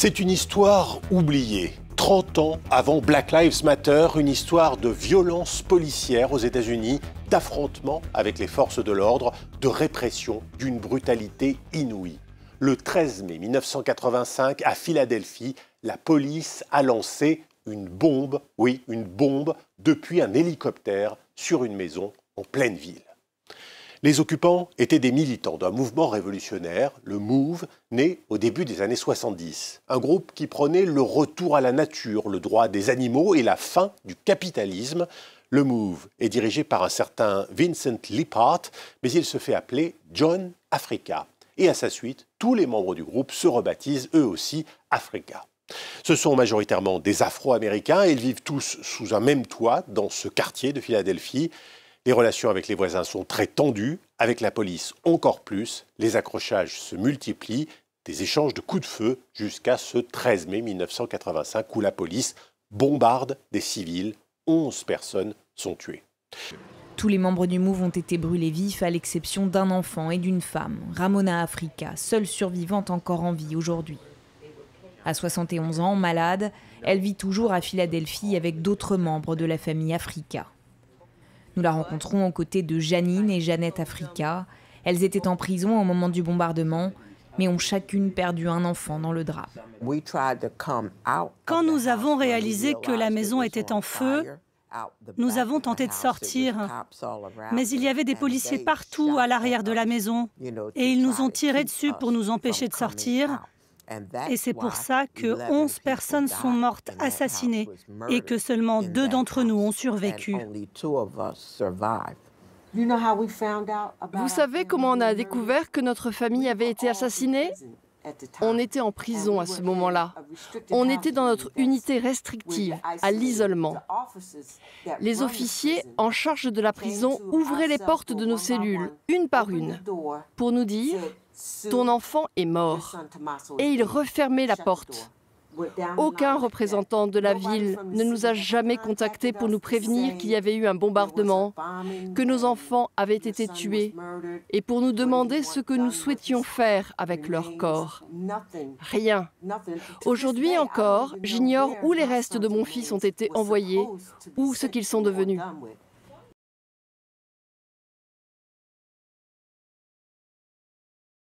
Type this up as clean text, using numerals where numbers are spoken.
C'est une histoire oubliée. 30 ans avant Black Lives Matter, une histoire de violence policière aux États-Unis, d'affrontements avec les forces de l'ordre, de répression, d'une brutalité inouïe. Le 13 mai 1985, à Philadelphie, la police a lancé une bombe, oui, une bombe, depuis un hélicoptère sur une maison en pleine ville. Les occupants étaient des militants d'un mouvement révolutionnaire, le MOVE, né au début des années 70. Un groupe qui prônait le retour à la nature, le droit des animaux et la fin du capitalisme. Le MOVE est dirigé par un certain Vincent Lippert, mais il se fait appeler John Africa. Et à sa suite, tous les membres du groupe se rebaptisent eux aussi Africa. Ce sont majoritairement des Afro-Américains et ils vivent tous sous un même toit dans ce quartier de Philadelphie. Les relations avec les voisins sont très tendues, avec la police encore plus. Les accrochages se multiplient, des échanges de coups de feu jusqu'à ce 13 mai 1985 où la police bombarde des civils. 11 personnes sont tuées. Tous les membres du MOVE ont été brûlés vifs à l'exception d'un enfant et d'une femme, Ramona Africa, seule survivante encore en vie aujourd'hui. À 71 ans, malade, elle vit toujours à Philadelphie avec d'autres membres de la famille Africa. Nous la rencontrons aux côtés de Janine et Jeannette Africa. Elles étaient en prison au moment du bombardement, mais ont chacune perdu un enfant dans le drame. Quand nous avons réalisé que la maison était en feu, nous avons tenté de sortir, mais il y avait des policiers partout à l'arrière de la maison et ils nous ont tiré dessus pour nous empêcher de sortir. Et c'est pour ça que 11 personnes sont mortes assassinées et que seulement 2 d'entre nous ont survécu. Vous savez comment on a découvert que notre famille avait été assassinée? On était en prison à ce moment-là. On était dans notre unité restrictive, à l'isolement. Les officiers en charge de la prison ouvraient les portes de nos cellules, une par une, pour nous dire « Ton enfant est mort ». Et ils refermaient la porte. Aucun représentant de la ville ne nous a jamais contactés pour nous prévenir qu'il y avait eu un bombardement, que nos enfants avaient été tués, et pour nous demander ce que nous souhaitions faire avec leur corps. Rien. Aujourd'hui encore, j'ignore où les restes de mon fils ont été envoyés ou ce qu'ils sont devenus.